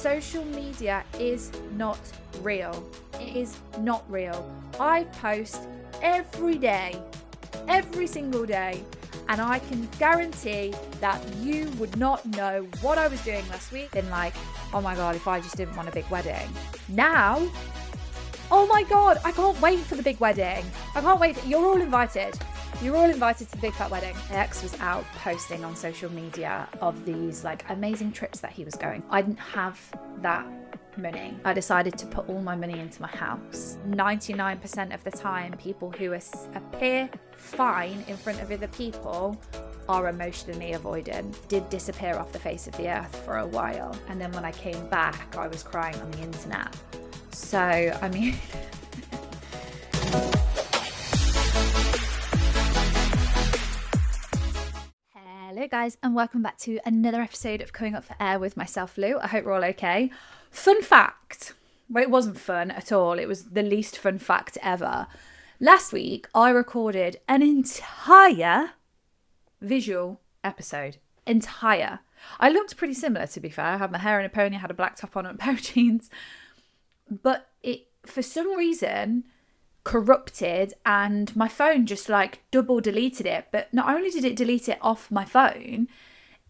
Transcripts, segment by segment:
social media is not real. It is not real. I post every day, every single day, and I can guarantee that you would not know what I was doing last week. Then like, oh my God, if I just didn't want a big wedding. Now, oh my God, I can't wait for the big wedding. I can't wait. You're all invited. You're all invited to the big fat wedding. My ex was out posting on social media of these like amazing trips that he was going. I didn't have that money. I decided to put all my money into my house. 99% of the time, people who appear fine in front of other people are emotionally avoidant. Did disappear off the face of the earth for a while. And then when I came back, I was crying on the internet. So, I mean... Hello guys, and welcome back to another episode of Coming Up for Air with myself, Lou. I hope we're all okay. Fun fact. Well, it wasn't fun at all. It was the least fun fact ever. Last week, I recorded an entire visual episode. Entire. I looked pretty similar, to be fair. I had my hair in a pony, I had a black top on and a pair of jeans. But it, for some reason, corrupted, and my phone just like double deleted it. But not only did it delete it off my phone,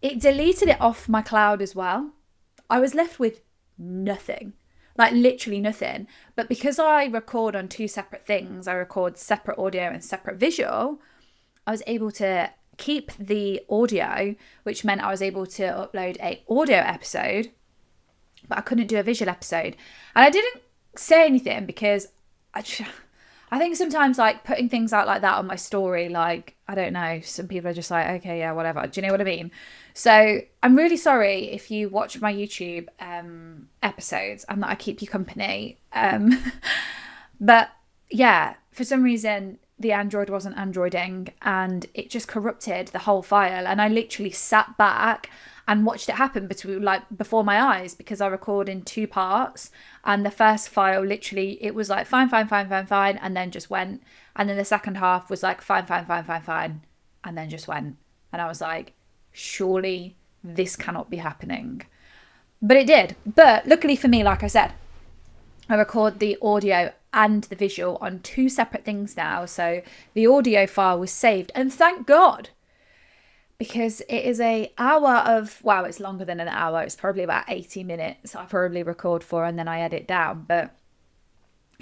it deleted it off my cloud as well. I was left with nothing, like literally nothing. But because I record on two separate things, I record separate audio and separate visual, I was able to keep the audio, which meant I was able to upload a audio episode, but I couldn't do a visual episode. And I didn't say anything because I think sometimes like putting things out like that on my story, like, I don't know, some people are just like, okay, yeah, whatever. Do you know what I mean? So I'm really sorry if you watch my YouTube episodes and that I keep you company. But yeah, for some reason, the Android wasn't Androiding and it just corrupted the whole file. And I literally sat back and watched it happen before my eyes, because I record in two parts, and the first file literally, it was like fine, and then just went, and then the second half was like fine, and then just went, and I was like, surely this cannot be happening. But it did. But luckily for me, like I said, I record the audio and the visual on two separate things now, so the audio file was saved, and thank God. Because it is an hour of, wow, it's longer than an hour. It's probably about 80 minutes I probably record for, and then I edit down. But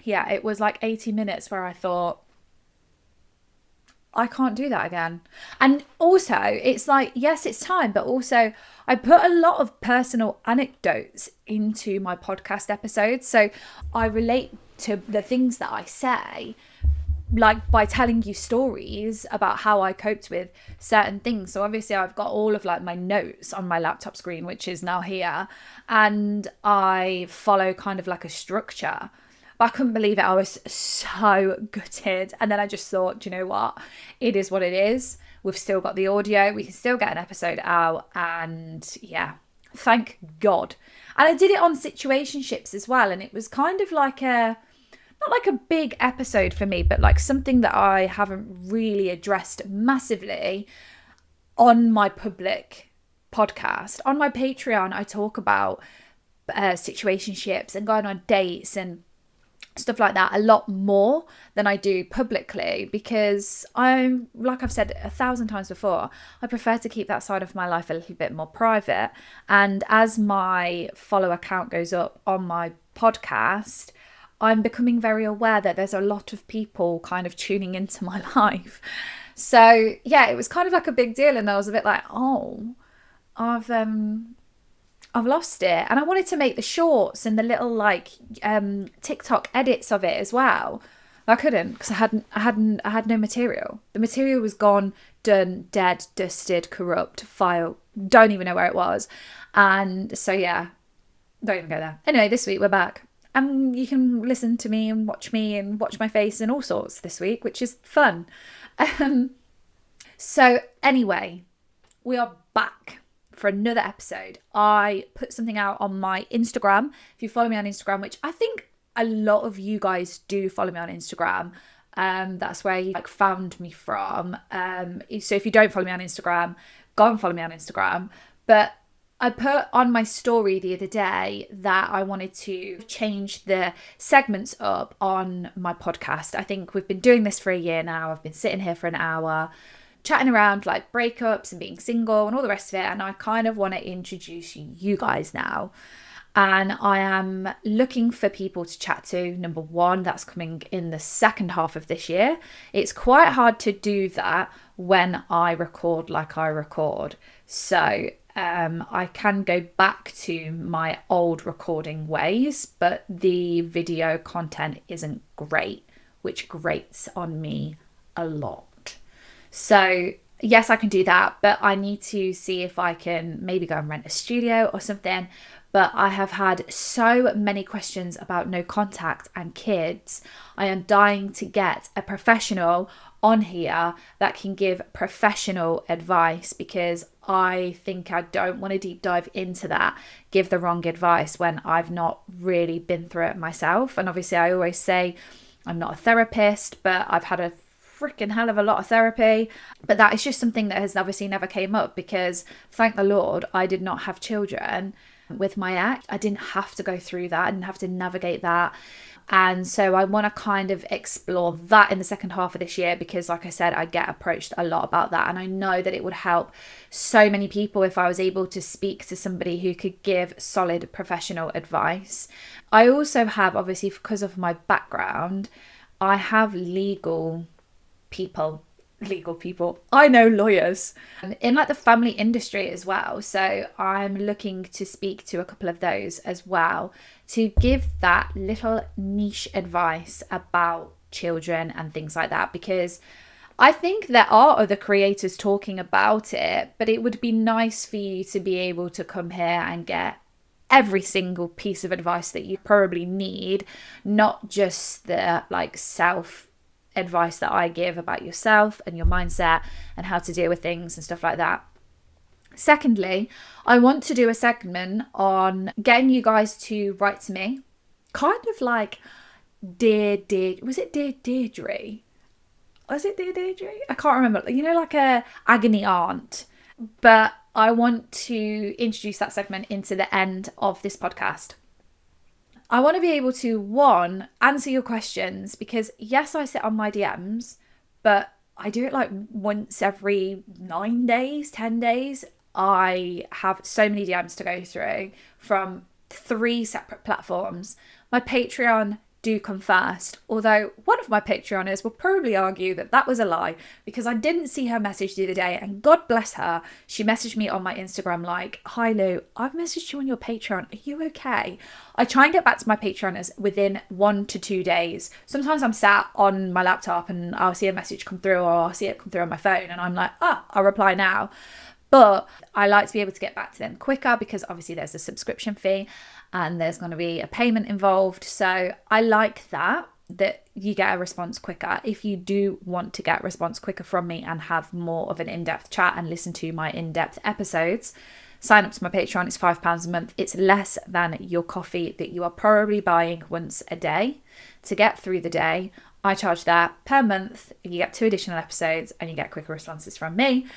yeah, it was like 80 minutes where I thought, I can't do that again. And also, it's like, yes, it's time, but also I put a lot of personal anecdotes into my podcast episodes. So I relate to the things that I say, like by telling you stories about how I coped with certain things. So obviously I've got all of like my notes on my laptop screen, which is now here, and I follow kind of like a structure. But I couldn't believe it. I was so gutted. And then I just thought, do you know what? It is what it is. We've still got the audio. We can still get an episode out. And yeah, thank God. And I did it on situationships as well. And it was kind of like not like a big episode for me, but like something that I haven't really addressed massively on my public podcast. On my Patreon, I talk about situationships and going on dates and stuff like that a lot more than I do publicly, because I'm, like I've said 1,000 times before, I prefer to keep that side of my life a little bit more private. And as my follower count goes up on my podcast, I'm becoming very aware that there's a lot of people kind of tuning into my life. So yeah, it was kind of like a big deal, and I was a bit like, oh, I've lost it. And I wanted to make the shorts and the little like TikTok edits of it as well. I couldn't, because I had no material. The material was gone, done, dead, dusted, corrupt, file. Don't even know where it was. And so yeah, don't even go there. Anyway, this week we're back. And you can listen to me and watch my face and all sorts this week, which is fun. So anyway, we are back for another episode. I put something out on my Instagram. If you follow me on Instagram, which I think a lot of you guys do follow me on Instagram, that's where you like found me from. So if you don't follow me on Instagram, go and follow me on Instagram. But I put on my story the other day that I wanted to change the segments up on my podcast. I think we've been doing this for a year now. I've been sitting here for an hour chatting around like breakups and being single and all the rest of it. And I kind of want to introduce you guys now. And I am looking for people to chat to. Number one, that's coming in the second half of this year. It's quite hard to do that when I record like I record. So I can go back to my old recording ways, but the video content isn't great, which grates on me a lot. So yes, I can do that, but I need to see if I can maybe go and rent a studio or something. But I have had so many questions about no contact and kids. I am dying to get a professional on here that can give professional advice, because I think I don't want to deep dive into that, give the wrong advice when I've not really been through it myself. And obviously I always say I'm not a therapist, but I've had a freaking hell of a lot of therapy. But that is just something that has obviously never came up, because thank the Lord I did not have children with my ex. I didn't have to go through that. I didn't have to navigate that. And so I want to kind of explore that in the second half of this year, because like I said, I get approached a lot about that. And I know that it would help so many people if I was able to speak to somebody who could give solid professional advice. I also have, obviously, because of my background, I have legal people. I know lawyers in like the family industry as well. So I'm looking to speak to a couple of those as well to give that little niche advice about children and things like that, because I think there are other creators talking about it, but it would be nice for you to be able to come here and get every single piece of advice that you probably need, not just the like self advice that I give about yourself and your mindset and how to deal with things and stuff like that. Secondly, I want to do a segment on getting you guys to write to me, kind of like Dear Deirdre. Was it Dear Deirdre? Was it Dear Deirdre? I can't remember. You know, like a agony aunt. But I want to introduce that segment into the end of this podcast. I want to be able to, one, answer your questions, because yes, I sit on my DMs, but I do it like once every 9 days, 10 days. I have so many DMs to go through from 3 separate platforms. My Patreon do come first, although one of my Patreoners will probably argue that that was a lie, because I didn't see her message the other day, and God bless her, she messaged me on my Instagram like, "Hi Lou, I've messaged you on your Patreon, are you okay?" I try and get back to my Patreoners within 1 to 2 days. Sometimes I'm sat on my laptop and I'll see a message come through, or I'll see it come through on my phone, and I'm like, I'll reply now. But I like to be able to get back to them quicker, because obviously there's a subscription fee and there's going to be a payment involved. So I like that you get a response quicker. If you do want to get a response quicker from me and have more of an in-depth chat and listen to my in-depth episodes, sign up to my Patreon. It's £5 a month. It's less than your coffee that you are probably buying once a day to get through the day. I charge that per month. You get 2 additional episodes and you get quicker responses from me.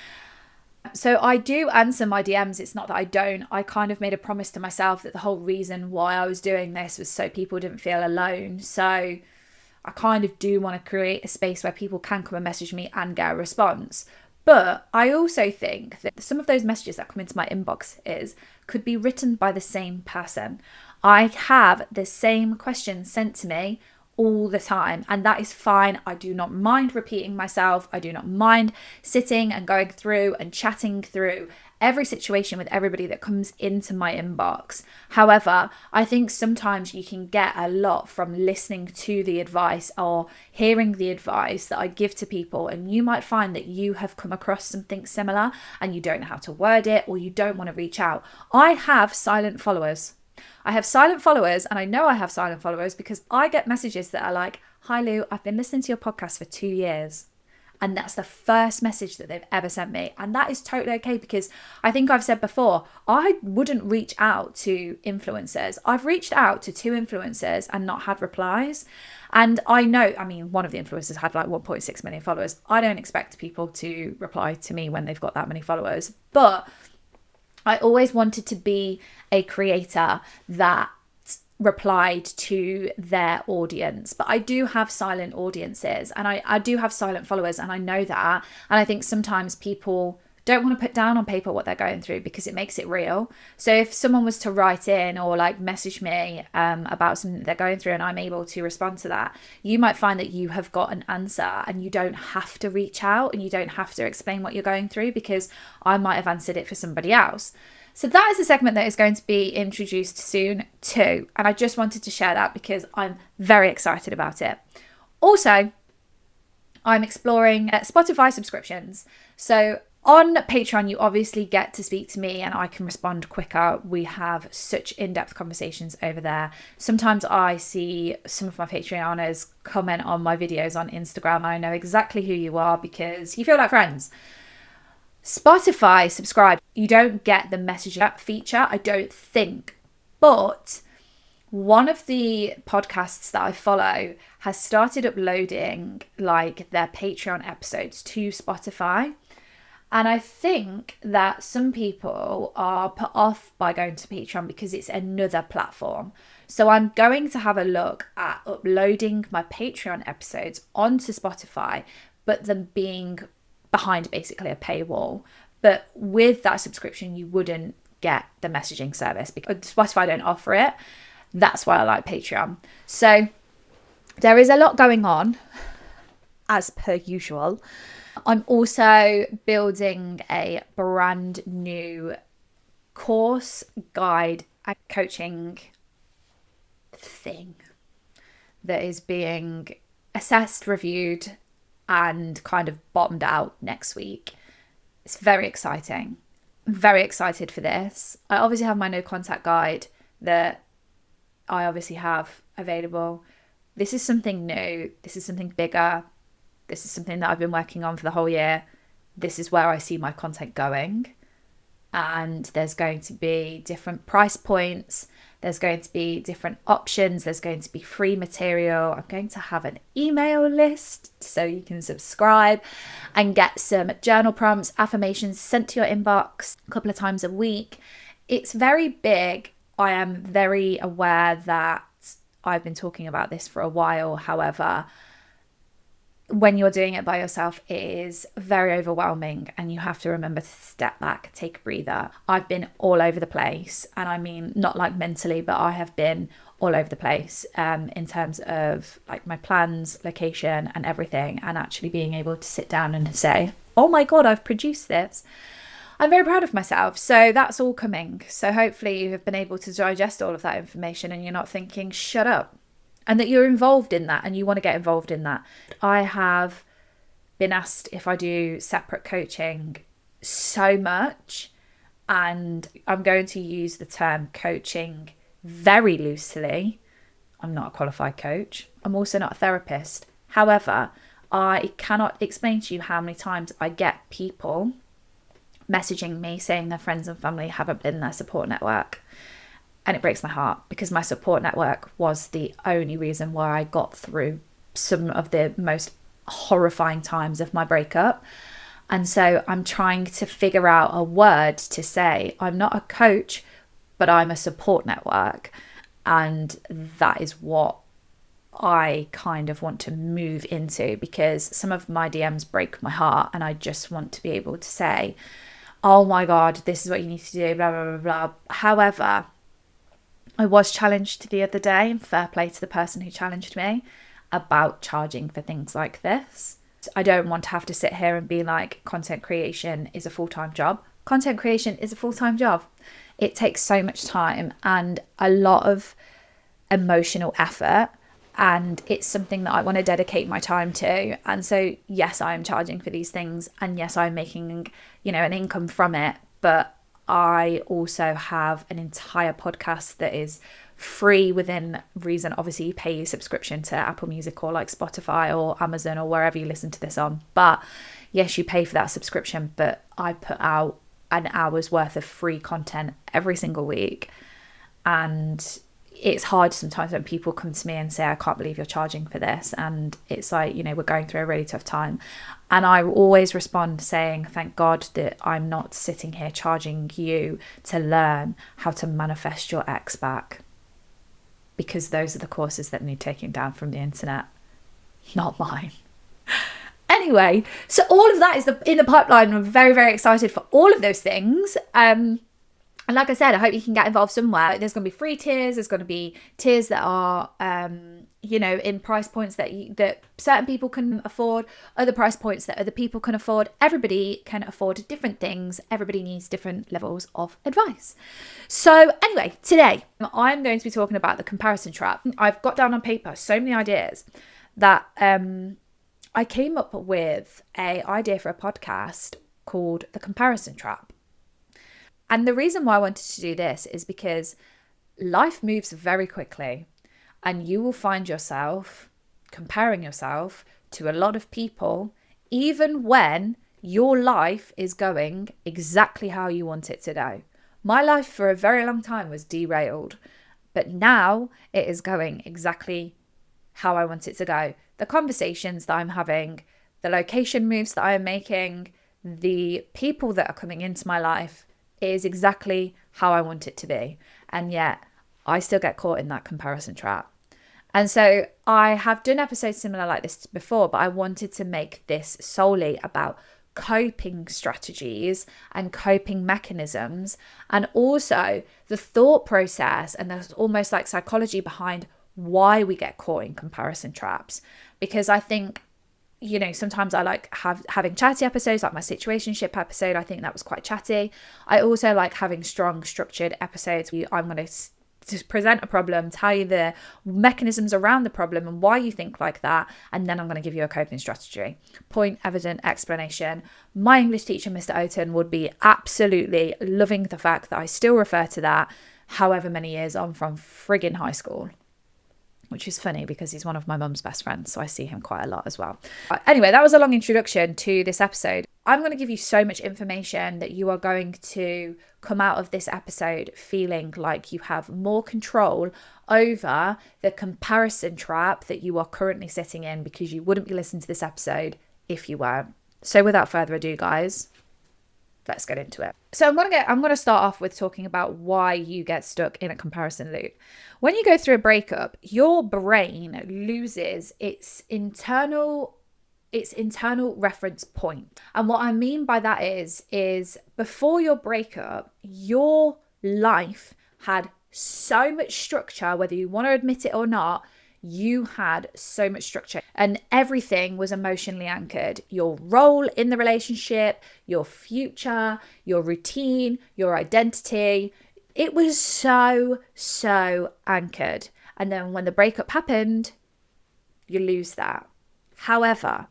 So I do answer my DMs. It's not that I don't. I kind of made a promise to myself that the whole reason why I was doing this was so people didn't feel alone. So I kind of do want to create a space where people can come and message me and get a response. But I also think that some of those messages that come into my inbox could be written by the same person. I have the same questions sent to me all the time, and that is fine. I do not mind repeating myself. I do not mind sitting and going through and chatting through every situation with everybody that comes into my inbox. However, I think sometimes you can get a lot from listening to the advice or hearing the advice that I give to people, and you might find that you have come across something similar and you don't know how to word it, or you don't want to reach out. I have silent followers. And I know I have silent followers because I get messages that are like, "Hi Lou, I've been listening to your podcast for 2 years." And that's the first message that they've ever sent me. And that is totally okay, because I think I've said before, I wouldn't reach out to influencers. I've reached out to 2 influencers and not had replies. And I know, one of the influencers had like 1.6 million followers. I don't expect people to reply to me when they've got that many followers. But I always wanted to be a creator that replied to their audience, but I do have silent audiences, and I do have silent followers, and I know that. And I think sometimes people don't want to put down on paper what they're going through because it makes it real. So if someone was to write in or like message me about something that they're going through and I'm able to respond to that, you might find that you have got an answer and you don't have to reach out and you don't have to explain what you're going through, because I might have answered it for somebody else. So that is a segment that is going to be introduced soon too. And I just wanted to share that because I'm very excited about it. Also, I'm exploring Spotify subscriptions. So on Patreon, you obviously get to speak to me and I can respond quicker. We have such in-depth conversations over there. Sometimes I see some of my Patreoners comment on my videos on Instagram. I know exactly who you are because you feel like friends. Spotify subscribe, you don't get the messaging feature, I don't think. But one of the podcasts that I follow has started uploading like their Patreon episodes to Spotify. And I think that some people are put off by going to Patreon because it's another platform. So I'm going to have a look at uploading my Patreon episodes onto Spotify, but them being behind basically a paywall. But with that subscription, you wouldn't get the messaging service because Spotify don't offer it. That's why I like Patreon. So there is a lot going on, as per usual. I'm also building a brand new course, guide, and coaching thing that is being assessed, reviewed, and kind of bottomed out next week. It's very exciting. I'm very excited for this. I obviously have my no contact guide that I obviously have available. This is something new. This is something bigger. This is something that I've been working on for the whole year. This is where I see my content going. And there's going to be different price points. There's going to be different options. There's going to be free material. I'm going to have an email list so you can subscribe and get some journal prompts, affirmations sent to your inbox a couple of times a week. It's very big. I am very aware that I've been talking about this for a while. However, when you're doing it by yourself, it is very overwhelming and you have to remember to step back, take a breather. I've been all over the place, and I mean not like mentally, but I have been all over the place in terms of like my plans, location and everything, and actually being able to sit down and say, oh my God, I've produced this. I'm very proud of myself. So that's all coming. So hopefully you have been able to digest all of that information and you're not thinking, shut up. And that you're involved in that and you want to get involved in that. I have been asked if I do separate coaching so much, and I'm going to use the term coaching very loosely. I'm not a qualified coach. I'm also not a therapist. However, I cannot explain to you how many times I get people messaging me saying their friends and family haven't been their support network. And it breaks my heart because my support network was the only reason why I got through some of the most horrifying times of my breakup. And so I'm trying to figure out a word to say, I'm not a coach, but I'm a support network. And that is what I kind of want to move into, because some of my DMs break my heart and I just want to be able to say, oh my God, this is what you need to do, blah, blah, blah, blah. However, I was challenged the other day, and fair play to the person who challenged me, about charging for things like this. I don't want to have to sit here and be like, content creation is a full-time job. Content creation is a full-time job. It takes so much time and a lot of emotional effort, and it's something that I want to dedicate my time to. And so, yes, I am charging for these things, and yes, I'm making, an income from it, but I also have an entire podcast that is free within reason. Obviously, you pay your subscription to Apple Music or like Spotify or Amazon or wherever you listen to this on. But yes, you pay for that subscription, but I put out an hour's worth of free content every single week. And it's hard sometimes when people come to me and say, I can't believe you're charging for this. And it's like, you know, we're going through a really tough time. And I always respond saying, thank God that I'm not sitting here charging you to learn how to manifest your ex back. Because those are the courses that need taking down from the internet, not mine. Anyway, so all of that is in the pipeline. I'm very, very excited for all of those things. And like I said, I hope you can get involved somewhere. There's going to be free tiers. There's going to be tiers that are, you know, in price points that certain people can afford, other price points that other people can afford. Everybody can afford different things. Everybody needs different levels of advice. So anyway, today I'm going to be talking about the comparison trap. I've got down on paper so many ideas that I came up with an idea for a podcast called The Comparison Trap. And the reason why I wanted to do this is because life moves very quickly, and you will find yourself comparing yourself to a lot of people, even when your life is going exactly how you want it to go. My life for a very long time was derailed, but now it is going exactly how I want it to go. The conversations that I'm having, the location moves that I am making, the people that are coming into my life, is exactly how I want it to be. And yet I still get caught in that comparison trap. And so I have done episodes similar like this before, but I wanted to make this solely about coping strategies and coping mechanisms, and also the thought process and there's almost like psychology behind why we get caught in comparison traps. Because I think, you know, sometimes I like having chatty episodes, like my situationship episode. I think that was quite chatty. I also like having strong, structured episodes where I'm going to present a problem, tell you the mechanisms around the problem and why you think like that, and then I'm going to give you a coping strategy. Point, evident, explanation. My English teacher, Mr. Oaten, would be absolutely loving the fact that I still refer to that however many years on from friggin' high school. Which is funny because he's one of my mum's best friends, so I see him quite a lot as well. Anyway, that was a long introduction to this episode. I'm going to give you so much information that you are going to come out of this episode feeling like you have more control over the comparison trap that you are currently sitting in, because you wouldn't be listening to this episode if you weren't. So without further ado, guys, let's get into it. So I'm going to start off with talking about why you get stuck in a comparison loop. When you go through a breakup, your brain loses its internal reference point. And what I mean by that is before your breakup, your life had so much structure, whether you want to admit it or not. You had so much structure and everything was emotionally anchored. Your role in the relationship, your future, your routine, your identity. It was so anchored. And then when the breakup happened, you lose that. However,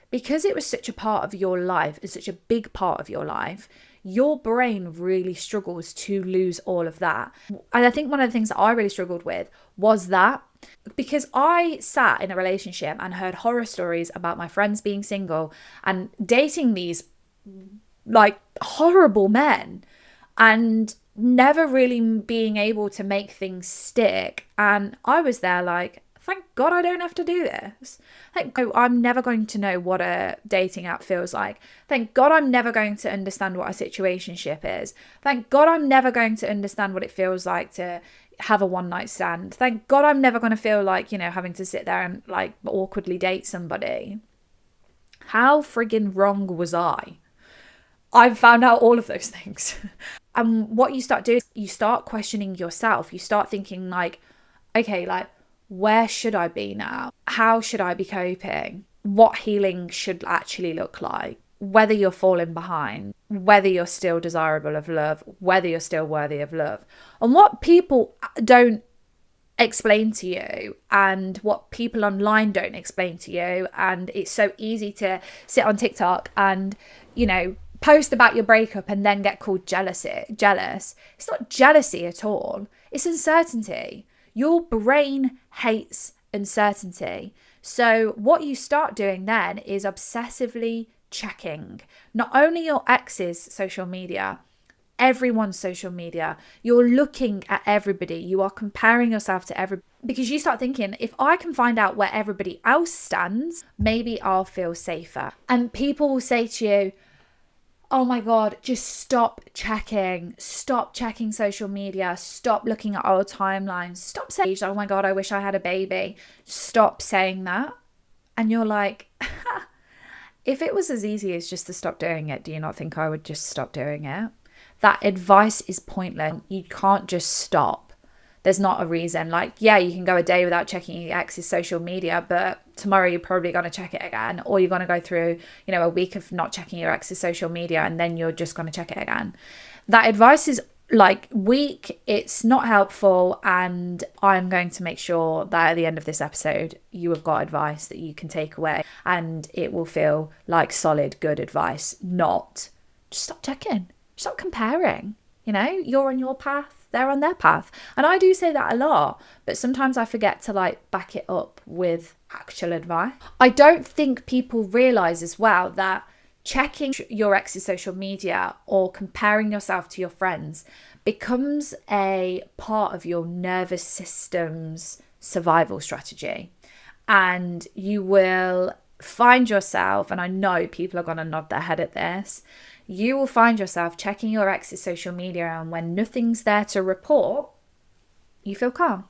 because it was such a part of your life, it's such a big part of your life, your brain really struggles to lose all of that. And I think one of the things that I really struggled with was that, because I sat in a relationship and heard horror stories about my friends being single and dating these like horrible men and never really being able to make things stick. And I was there like, thank God I don't have to do this. Thank God I'm never going to know what a dating app feels like. Thank God I'm never going to understand what a situationship is. Thank God I'm never going to understand what it feels like to have a one night stand. Thank God I'm never going to feel like, you know, having to sit there and like awkwardly date somebody. How friggin' wrong was I? I've found out all of those things. And what you start doing, you start questioning yourself. You start thinking like, okay, like, where should I be now? How should I be coping? What healing should actually look like? Whether you're falling behind, whether you're still desirable of love, whether you're still worthy of love. And what people don't explain to you and what people online don't explain to you. And it's so easy to sit on TikTok and, you know, post about your breakup and then get called jealous. It's not jealousy at all. It's uncertainty. Your brain hates uncertainty. So what you start doing then is obsessively checking not only your ex's social media, everyone's social media. You're looking at everybody. You are comparing yourself to everybody, because you start thinking, if I can find out where everybody else stands, maybe I'll feel safer. And people will say to you, oh my God, just stop checking social media, stop looking at old timelines, stop saying, oh my God, I wish I had a baby. Stop saying that. And you're like, if it was as easy as just to stop doing it, do you not think I would just stop doing it? That advice is pointless. You can't just stop. There's not a reason. Like, yeah, you can go a day without checking your ex's social media, but tomorrow you're probably going to check it again. Or you're going to go through, a week of not checking your ex's social media, and then you're just going to check it again. That advice is like weak. It's not helpful. And I'm going to make sure that at the end of this episode, you have got advice that you can take away, and it will feel like solid, good advice. Not just stop checking, stop comparing. You're on your path, they're on their path. And I do say that a lot, but sometimes I forget to back it up with actual advice. I don't think people realize as well that checking your ex's social media or comparing yourself to your friends becomes a part of your nervous system's survival strategy. And you will find yourself, and I know people are going to nod their head at this, you will find yourself checking your ex's social media, and when nothing's there to report, you feel calm.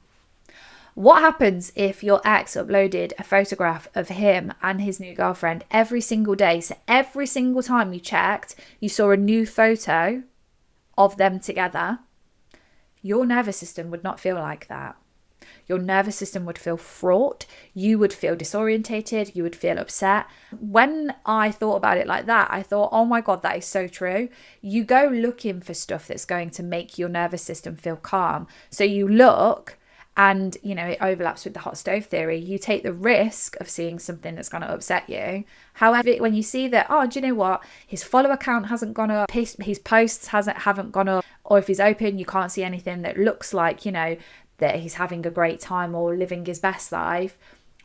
What happens if your ex uploaded a photograph of him and his new girlfriend every single day? So every single time you checked, you saw a new photo of them together. Your nervous system would not feel like that. Your nervous system would feel fraught. You would feel disorientated. You would feel upset. When I thought about it like that, I thought, oh my God, that is so true. You go looking for stuff that's going to make your nervous system feel calm. So you look, and it overlaps with the hot stove theory. You take the risk of seeing something that's going to upset you. However, when you see that, oh, do you know what? His follower count hasn't gone up, his posts haven't gone up, or if he's open, you can't see anything that looks like, that he's having a great time or living his best life.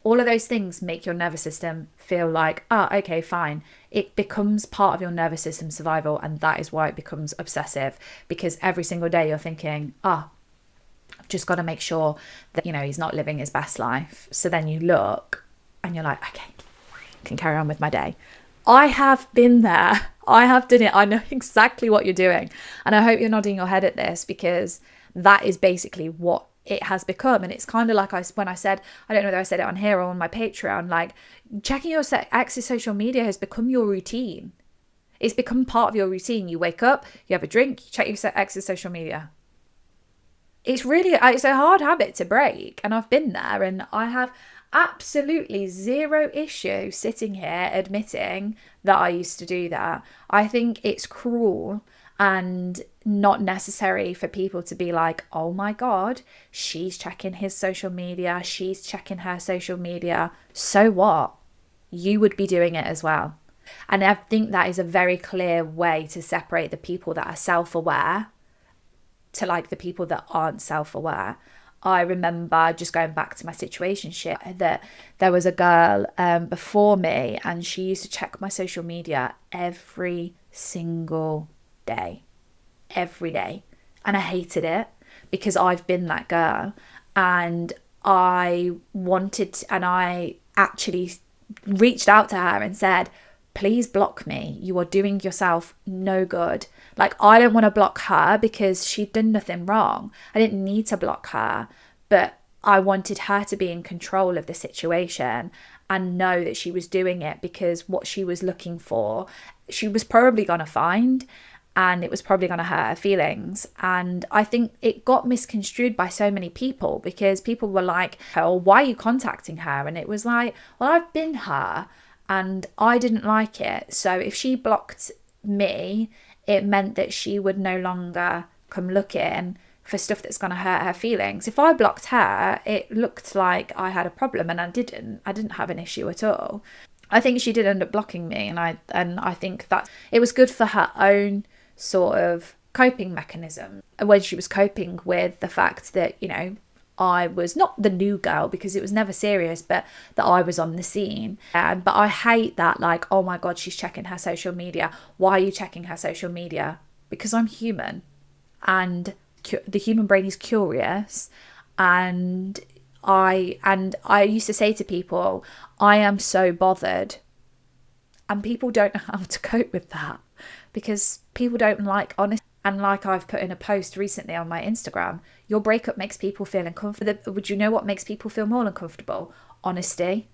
All of those things make your nervous system feel like, okay, fine. It becomes part of your nervous system survival, and that is why it becomes obsessive, because every single day you're thinking, I've just got to make sure that, he's not living his best life. So then you look and you're like, okay, I can carry on with my day. I have been there. I have done it. I know exactly what you're doing. And I hope you're nodding your head at this, because that is basically what it has become. And it's kind of like when I said, I don't know whether I said it on here or on my Patreon, like checking your ex's social media has become your routine. It's become part of your routine. You wake up, you have a drink, you check your ex's social media. It's a hard habit to break. And I've been there, and I have absolutely zero issue sitting here admitting that I used to do that. I think it's cruel and not necessary for people to be like, oh my God, she's checking his social media, she's checking her social media. So what? You would be doing it as well. And I think that is a very clear way to separate the people that are self-aware to the people that aren't self-aware. I remember, just going back to my situationship, that there was a girl before me, and she used to check my social media every single day. Every day. And I hated it, because I've been that girl, and I actually reached out to her and said, please block me. You are doing yourself no good. I don't want to block her because she'd done nothing wrong. I didn't need to block her, but I wanted her to be in control of the situation and know that she was doing it because what she was looking for, she was probably going to find, and it was probably going to hurt her feelings. And I think it got misconstrued by so many people, because people were like, oh, why are you contacting her? And it was like, well, I've been her and I didn't like it. So if she blocked me, it meant that she would no longer come looking for stuff that's going to hurt her feelings. If I blocked her, it looked like I had a problem, and I didn't have an issue at all. I think she did end up blocking me, and I think that it was good for her own sort of coping mechanism when she was coping with the fact that, I was not the new girl, because it was never serious, but that I was on the scene. But I hate that, oh my God, she's checking her social media. Why are you checking her social media? because I'm human, and the human brain is curious. And I used to say to people, I am so bothered. And people don't know how to cope with that, because people don't like honesty. And like I've put in a post recently on my Instagram, your breakup makes people feel uncomfortable. Would you know what makes people feel more uncomfortable? Honesty.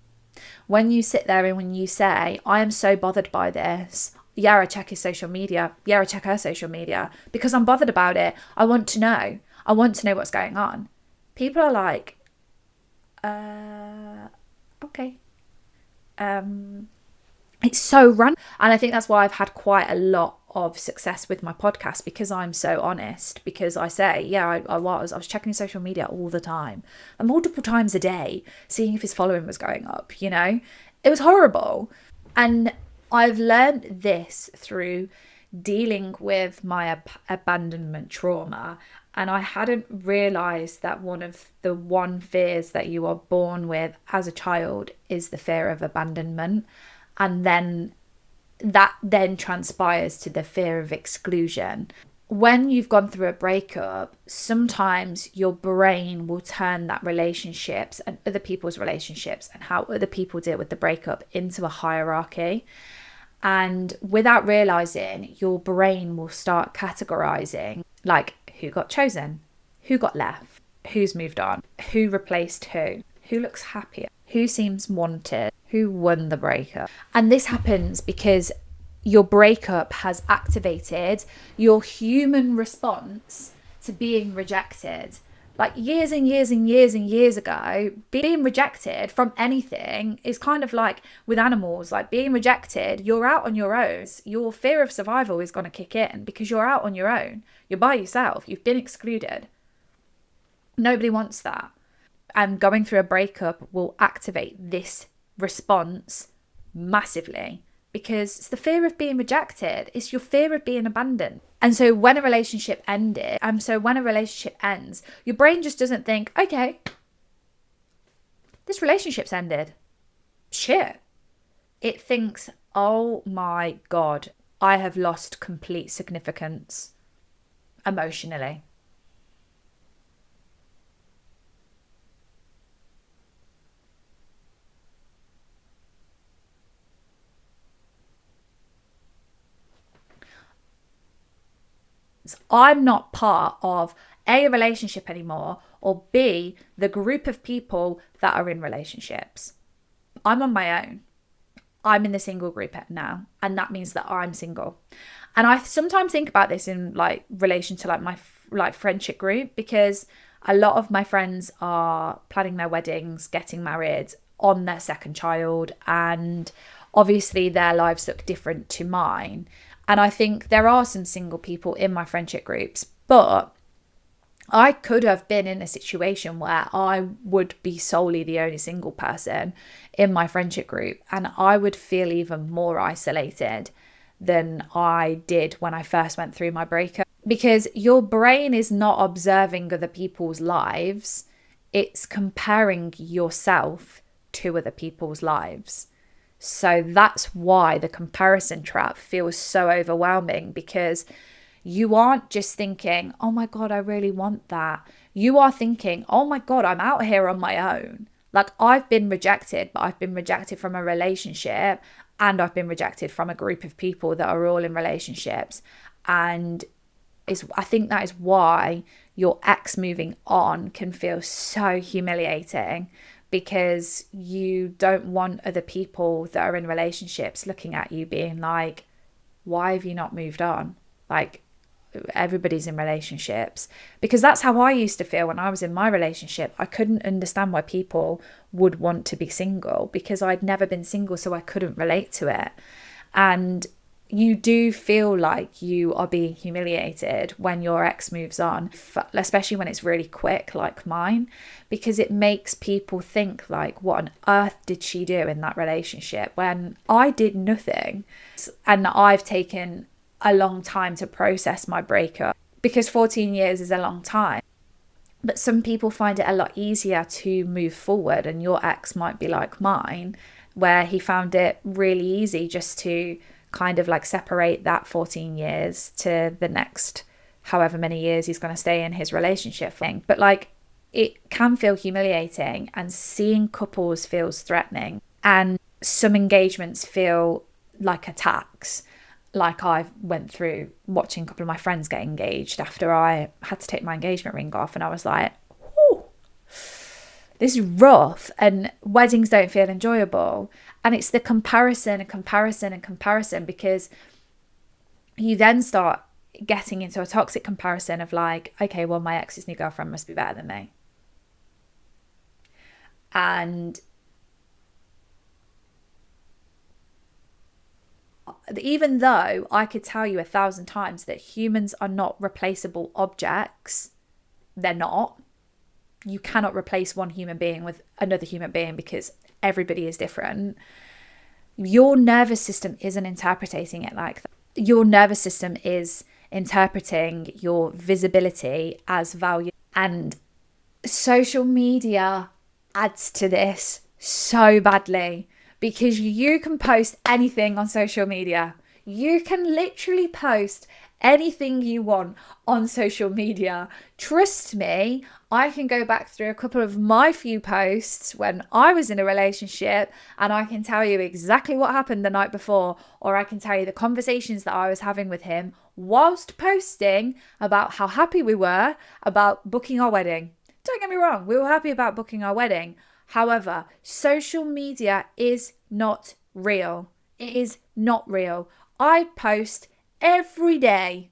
When you sit there and when you say, I am so bothered by this, Yara, check his social media. Yara, check her social media. Because I'm bothered about it. I want to know. I want to know what's going on. People are like, okay. It's so random. And I think that's why I've had quite a lot of success with my podcast, because I'm so honest. Because I say, yeah, I was checking social media all the time, and multiple times a day, seeing if his following was going up, you know? It was horrible. And I've learned this through dealing with my abandonment trauma. And I hadn't realised that one of the fears that you are born with as a child is the fear of abandonment. And then that then transpires to the fear of exclusion. When you've gone through a breakup, sometimes your brain will turn that relationships and other people's relationships and how other people deal with the breakup into a hierarchy. And without realising, your brain will start categorising, like, who got chosen, who got left, who's moved on, who replaced who looks happier, who seems wanted, who won the breakup. And this happens because your breakup has activated your human response to being rejected. Like years and years and years and years ago, being rejected from anything is kind of like with animals, like being rejected, you're out on your own. Your fear of survival is going to kick in because you're out on your own. You're by yourself. You've been excluded. Nobody wants that. And going through a breakup will activate this response massively, because it's the fear of being rejected. It's your fear of being abandoned. And so when a relationship ends, your brain just doesn't think, okay, this relationship's ended. Shit. It thinks, oh my God, I have lost complete significance emotionally. I'm not part of A, a relationship anymore, or B, the group of people that are in relationships. I'm on my own. I'm in the single group now, and that means that I'm single. And I sometimes think about this in like relation to like my friendship group, because a lot of my friends are planning their weddings, getting married, on their second child, and obviously their lives look different to mine. And I think there are some single people in my friendship groups, but I could have been in a situation where I would be solely the only single person in my friendship group, and I would feel even more isolated than I did when I first went through my breakup. Because your brain is not observing other people's lives, it's comparing yourself to other people's lives. So that's why the comparison trap feels so overwhelming, because you aren't just thinking, oh my God, I really want that. You are thinking, oh my God, I'm out here on my own. Like, I've been rejected, but I've been rejected from a relationship, and I've been rejected from a group of people that are all in relationships. And I think that is why your ex moving on can feel so humiliating, because you don't want other people that are in relationships looking at you being like, why have you not moved on? Like, everybody's in relationships. Because that's how I used to feel when I was in my relationship. I couldn't understand why people would want to be single, because I'd never been single, so I couldn't relate to it. And you do feel like you are being humiliated when your ex moves on, especially when it's really quick like mine, because it makes people think like, what on earth did she do in that relationship when I did nothing? And I've taken a long time to process my breakup, because 14 years is a long time. But some people find it a lot easier to move forward, and your ex might be like mine, where he found it really easy just to kind of like separate that 14 years to the next however many years he's going to stay in his relationship thing. But like, it can feel humiliating, and seeing couples feels threatening, and some engagements feel like attacks. Like I went through watching a couple of my friends get engaged after I had to take my engagement ring off, and I was like, "Ooh, this is rough," and weddings don't feel enjoyable. And it's the comparison and comparison and comparison, because you then start getting into a toxic comparison of like, okay, well, my ex's new girlfriend must be better than me. And even though I could tell you 1,000 times that humans are not replaceable objects, they're not. You cannot replace one human being with another human being because everybody is different. Your nervous system isn't interpreting it like that. Your nervous system is interpreting your visibility as value. And social media adds to this so badly, because you can post anything on social media. You can literally post anything you want on social media. Trust me, I can go back through a couple of my few posts when I was in a relationship, and I can tell you exactly what happened the night before, or I can tell you the conversations that I was having with him whilst posting about how happy we were about booking our wedding. Don't get me wrong, we were happy about booking our wedding. However, social media is not real. It is not real. I post every day,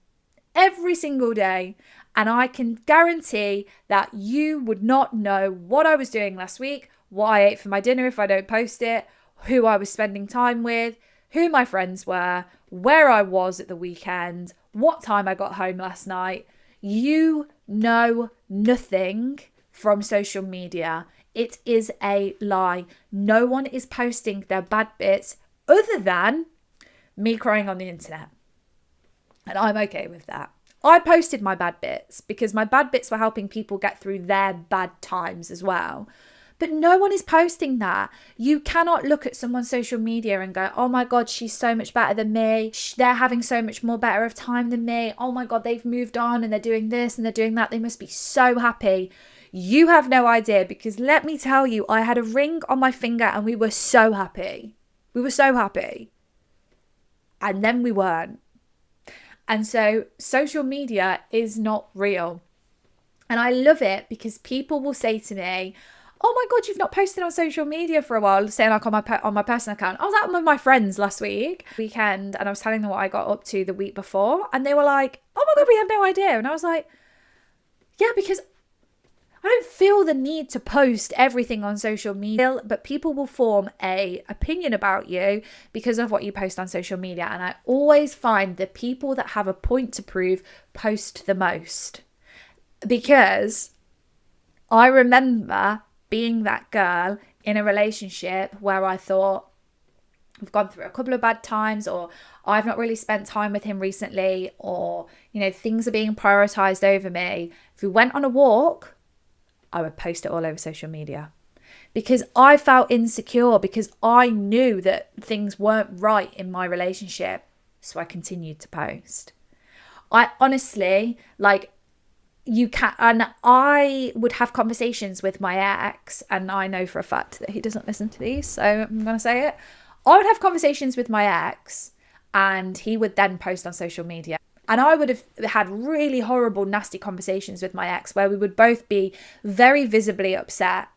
every single day, and I can guarantee that you would not know what I was doing last week, what I ate for my dinner if I don't post it, who I was spending time with, who my friends were, where I was at the weekend, what time I got home last night. You know nothing from social media. It is a lie. No one is posting their bad bits other than me crying on the internet. And I'm okay with that. I posted my bad bits because my bad bits were helping people get through their bad times as well. But no one is posting that. You cannot look at someone's social media and go, oh my God, she's so much better than me. They're having so much more better of time than me. Oh my God, they've moved on and they're doing this and they're doing that. They must be so happy. You have no idea, because let me tell you, I had a ring on my finger and we were so happy. We were so happy. And then we weren't. And so social media is not real. And I love it because people will say to me, oh my God, you've not posted on social media for a while, saying like on my personal account. I was out with my friends last weekend, and I was telling them what I got up to the week before. And they were like, oh my God, we had no idea. And I was like, yeah, because I don't feel the need to post everything on social media, but people will form a opinion about you because of what you post on social media. And I always find the people that have a point to prove post the most, because I remember being that girl in a relationship where I thought, we've gone through a couple of bad times, or I've not really spent time with him recently, or, things are being prioritized over me. If we went on a walk, I would post it all over social media because I felt insecure, because I knew that things weren't right in my relationship. So I continued to post. I honestly, and I would have conversations with my ex, and I know for a fact that he doesn't listen to these, so I'm going to say it. I would have conversations with my ex, and he would then post on social media. And I would have had really horrible, nasty conversations with my ex where we would both be very visibly upset.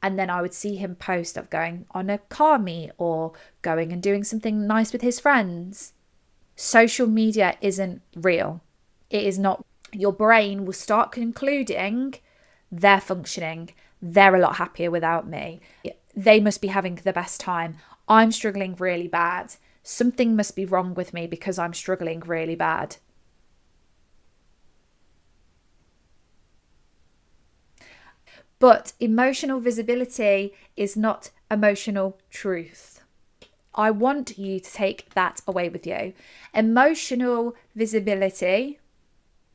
And then I would see him post of going on a car meet or going and doing something nice with his friends. Social media isn't real. It is not. Your brain will start concluding they're functioning. They're a lot happier without me. They must be having the best time. I'm struggling really bad. Something must be wrong with me because I'm struggling really bad. But emotional visibility is not emotional truth. I want you to take that away with you. Emotional visibility,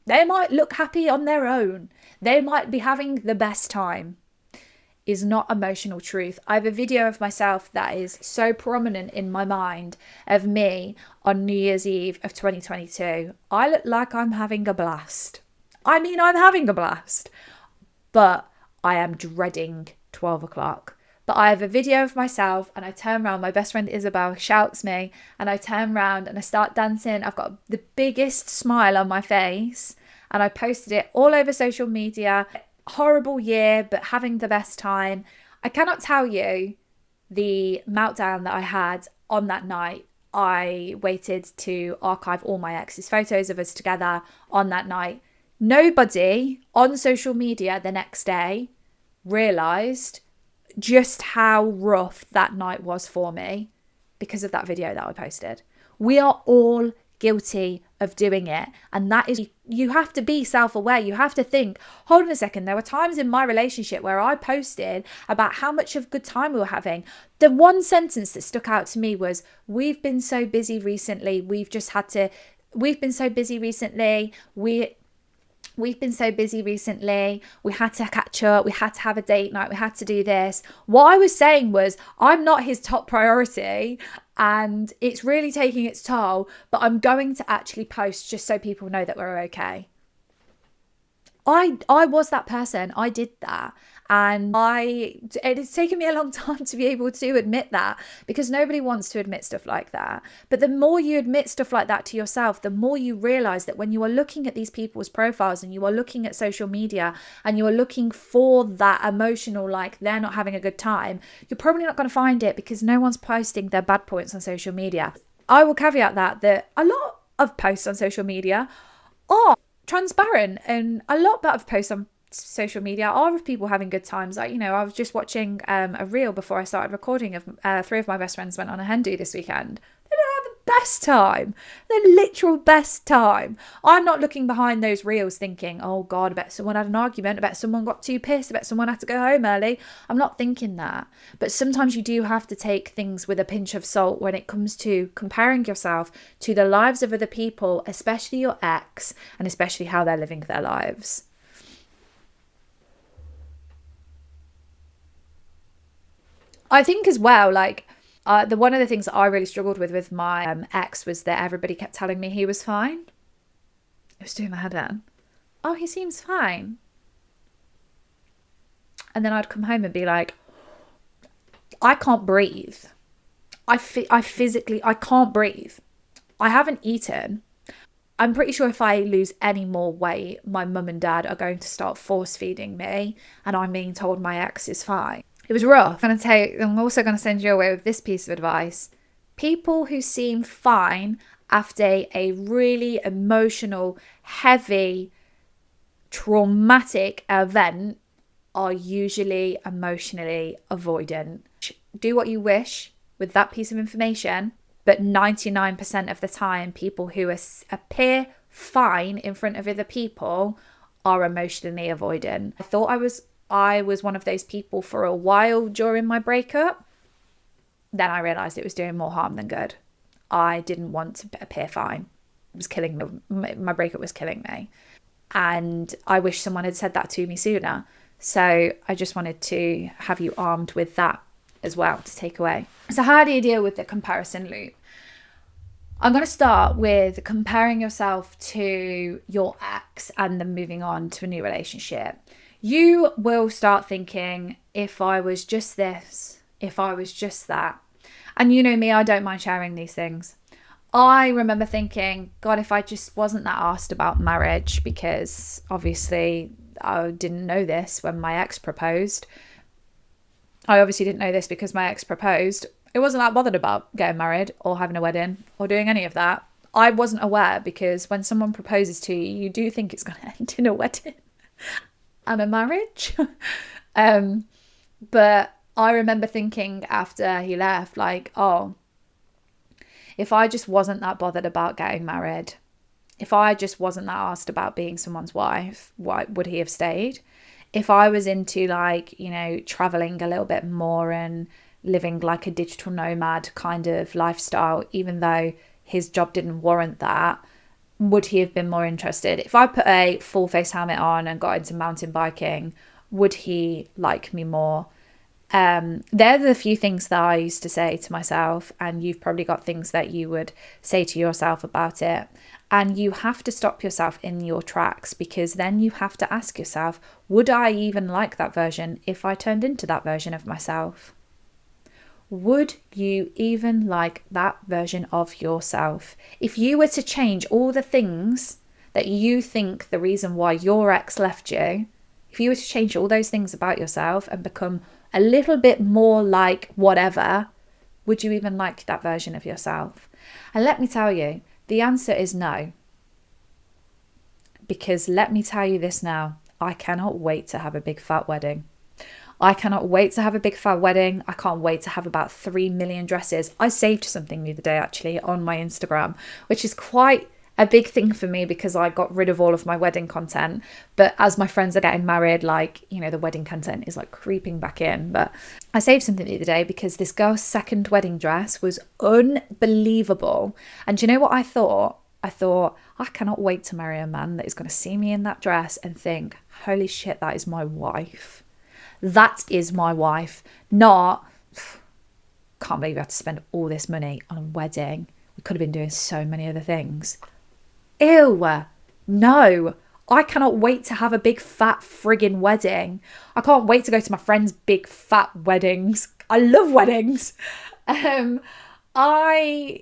they might look happy on their own. They might be having the best time. is not emotional truth. I have a video of myself that is so prominent in my mind of me on New Year's Eve of 2022. I look like I'm having a blast. I mean, I'm having a blast, but I am dreading 12 o'clock. But I have a video of myself and I turn around, my best friend Isabel shouts me and I turn around and I start dancing. I've got the biggest smile on my face and I posted it all over social media. Horrible year, but having the best time. I cannot tell you the meltdown that I had on that night. I waited to archive all my ex's photos of us together on that night. Nobody on social media the next day realised just how rough that night was for me because of that video that I posted. We are all guilty of doing it, and that is, you have to be self-aware. You have to think, hold on a second, there were times in my relationship where I posted about how much of a good time we were having. The one sentence that stuck out to me was, we've been so busy recently, we've been so busy recently, we've been so busy recently, we had to catch up, we had to have a date night, we had to do this. What I was saying was, I'm not his top priority and it's really taking its toll, but I'm going to actually post just so people know that we're okay. I was that person. I did that. And it has taken me a long time to be able to admit that, because nobody wants to admit stuff like that. But the more you admit stuff like that to yourself, the more you realize that when you are looking at these people's profiles and you are looking at social media and you are looking for that emotional, like they're not having a good time, you're probably not going to find it, because no one's posting their bad points on social media. I will caveat that a lot of posts on social media are transparent, and a lot of posts on social media are of people having good times. Like, I was just watching a reel before I started recording of 3 of my best friends went on a hen do this weekend. They had the best time, the literal best time. I'm not looking behind those reels thinking, oh God, I bet someone had an argument, I bet someone got too pissed, I bet someone had to go home early. I'm not thinking that. But sometimes you do have to take things with a pinch of salt when it comes to comparing yourself to the lives of other people, especially your ex, and especially how they're living their lives. I think as well, like one of the things that I really struggled with my ex was that everybody kept telling me he was fine. It was doing my head in. Oh, he seems fine. And then I'd come home and be like, I can't breathe. I can't breathe. I haven't eaten. I'm pretty sure if I lose any more weight, my mum and dad are going to start force feeding me, and I'm being told my ex is fine. It was rough. I'm also going to send you away with this piece of advice. People who seem fine after a really emotional, heavy, traumatic event are usually emotionally avoidant. Do what you wish with that piece of information, but 99% of the time, people who appear fine in front of other people are emotionally avoidant. I thought I was one of those people for a while during my breakup. Then I realised it was doing more harm than good. I didn't want to appear fine. It was killing me. My breakup was killing me. And I wish someone had said that to me sooner. So I just wanted to have you armed with that as well to take away. So how do you deal with the comparison loop? I'm going to start with comparing yourself to your ex and then moving on to a new relationship. You will start thinking, if I was just this, if I was just that. And you know me, I don't mind sharing these things. I remember thinking, God, if I just wasn't that asked about marriage, because obviously I didn't know this when my ex proposed. I obviously didn't know this because my ex proposed. I wasn't that bothered about getting married or having a wedding or doing any of that. I wasn't aware, because when someone proposes to you, you do think it's going to end in a wedding and a marriage. But I remember thinking after he left, like, oh, if I just wasn't that bothered about getting married, if I just wasn't that asked about being someone's wife, why would he have stayed? If I was into, like, traveling a little bit more and living like a digital nomad kind of lifestyle, even though his job didn't warrant that, would he have been more interested? If I put a full face helmet on and got into mountain biking, Would he like me more? They're the few things that I used to say to myself, and you've probably got things that you would say to yourself about it. And you have to stop yourself in your tracks, because then you have to ask yourself, would I even like that version if I turned into that version of myself? Would you even like that version of yourself? If you were to change all the things that you think the reason why your ex left you, if you were to change all those things about yourself and become a little bit more like whatever, would you even like that version of yourself? And let me tell you, the answer is no. Because let me tell you this now, I cannot wait to have a big fat wedding. I cannot wait to have a big fat wedding. I can't wait to have about 3 million dresses. I saved something the other day actually on my Instagram, which is quite a big thing for me because I got rid of all of my wedding content. But as my friends are getting married, like, you know, the wedding content is like creeping back in. But I saved something the other day because this girl's second wedding dress was unbelievable. And do you know what I thought? I thought, I cannot wait to marry a man that is going to see me in that dress and think, holy shit, that is my wife. That is my wife. Not, can't believe I had to spend all this money on a wedding. We could have been doing so many other things. Ew, no. I cannot wait to have a big fat friggin' wedding. I can't wait to go to my friends' big fat weddings. I love weddings. I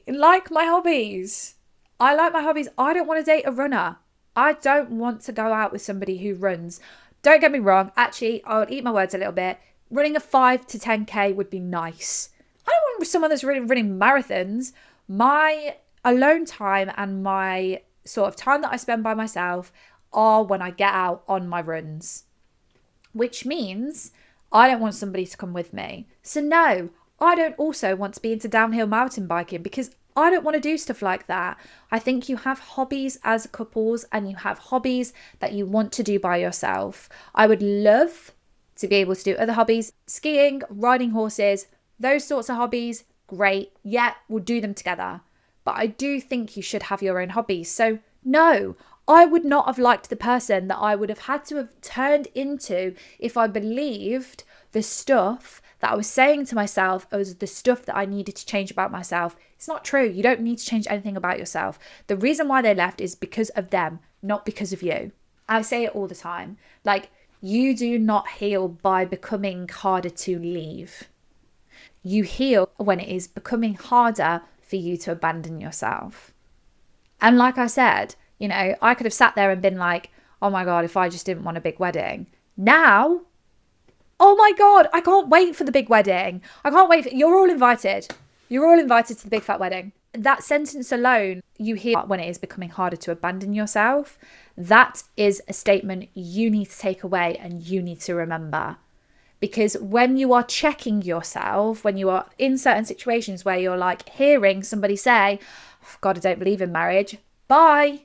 like my hobbies. I don't want to date a runner. I don't want to go out with somebody who runs. Don't get me wrong. Actually, I'll eat my words a little bit. Running a 5 to 10K would be nice. I don't want someone that's really running marathons. My alone time and my sort of time that I spend by myself are when I get out on my runs. Which means I don't want somebody to come with me. So no, I don't also want to be into downhill mountain biking because I don't want to do stuff like that. I think you have hobbies as couples and you have hobbies that you want to do by yourself. I would love to be able to do other hobbies, skiing, riding horses, those sorts of hobbies, great. Yeah, we'll do them together. But I do think you should have your own hobbies. So no, I would not have liked the person that I would have had to have turned into if I believed the stuff that I was saying to myself was the stuff that I needed to change about myself. It's not true. You don't need to change anything about yourself. The reason why they left is because of them, not because of you. I say it all the time. Like, you do not heal by becoming harder to leave. You heal when it is becoming harder for you to abandon yourself. And like I said, you know, I could have sat there and been like, oh my God, if I just didn't want a big wedding. Now, oh my God, I can't wait for the big wedding. I can't wait. You're all invited. You're all invited to the big fat wedding. That sentence alone, you hear when it is becoming harder to abandon yourself. That is a statement you need to take away and you need to remember. Because when you are checking yourself, when you are in certain situations where you're like hearing somebody say, oh, God, I don't believe in marriage. Bye.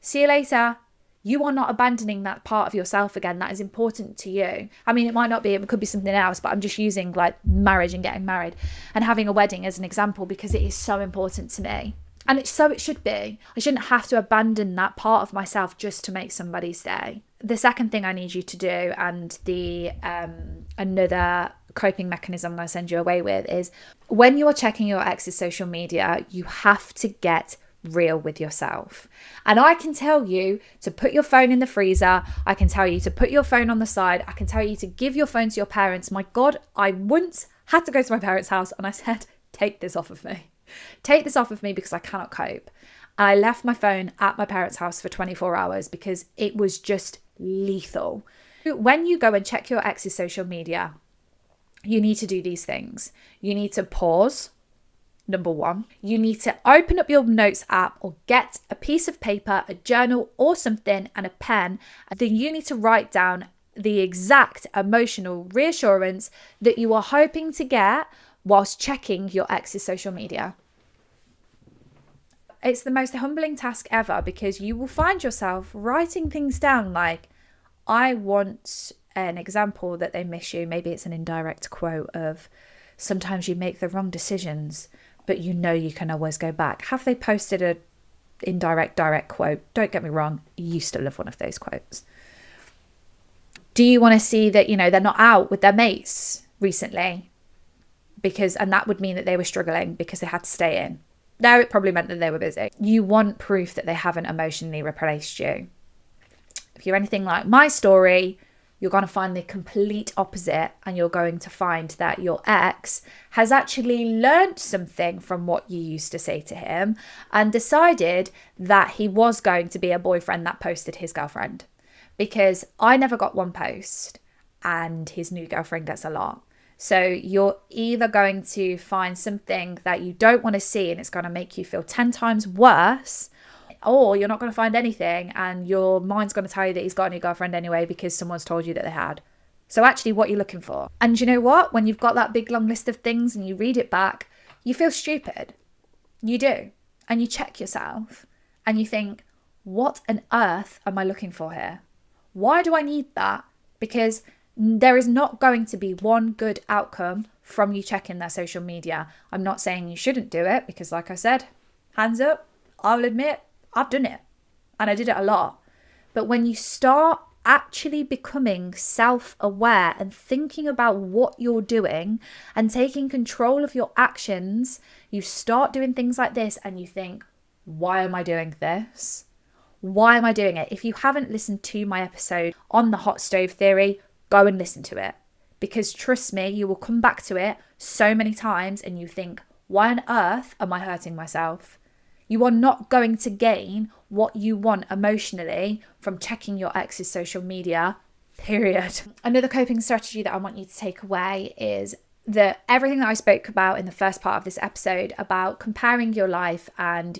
See you later. You are not abandoning that part of yourself again. That is important to you. I mean, it might not be, it could be something else, but I'm just using like marriage and getting married and having a wedding as an example because it is so important to me. And it's so it should be. I shouldn't have to abandon that part of myself just to make somebody stay. The second thing I need you to do, and the another coping mechanism I'm going to send you away with, is when you are checking your ex's social media, you have to get real with yourself. And I can tell you to put your phone in the freezer. I can tell you to put your phone on the side. I can tell you to give your phone to your parents. My God, I once had to go to my parents' house and I said, take this off of me. Take this off of me because I cannot cope. And I left my phone at my parents' house for 24 hours because it was just lethal. When you go and check your ex's social media, you need to do these things. You need to pause. Number one, you need to open up your notes app or get a piece of paper, a journal or something and a pen. And then you need to write down the exact emotional reassurance that you are hoping to get whilst checking your ex's social media. It's the most humbling task ever because you will find yourself writing things down like, I want an example that they miss you. Maybe it's an indirect quote of, sometimes you make the wrong decisions, but you know you can always go back. Have they posted a direct quote? Don't get me wrong, I used to love one of those quotes. Do you want to see that, they're not out with their mates recently? And that would mean that they were struggling because they had to stay in. No, it probably meant that they were busy. You want proof that they haven't emotionally replaced you. If you're anything like my story, you're going to find the complete opposite, and you're going to find that your ex has actually learnt something from what you used to say to him and decided that he was going to be a boyfriend that posted his girlfriend. Because I never got one post and his new girlfriend gets a lot. So you're either going to find something that you don't want to see and it's going to make you feel 10 times worse, or you're not going to find anything and your mind's going to tell you that he's got a new girlfriend anyway because someone's told you that they had. So actually, what you're looking for. And you know what? When you've got that big long list of things and you read it back, you feel stupid. You do. And you check yourself and you think, what on earth am I looking for here? Why do I need that? Because there is not going to be one good outcome from you checking their social media. I'm not saying you shouldn't do it because, like I said, hands up, I'll admit I've done it and I did it a lot. But when you start actually becoming self-aware and thinking about what you're doing and taking control of your actions, you start doing things like this and you think, why am I doing this? Why am I doing it? If you haven't listened to my episode on the hot stove theory, go and listen to it. Because trust me, you will come back to it so many times and you think, why on earth am I hurting myself? You are not going to gain what you want emotionally from checking your ex's social media, period. Another coping strategy that I want you to take away is that everything that I spoke about in the first part of this episode about comparing your life and,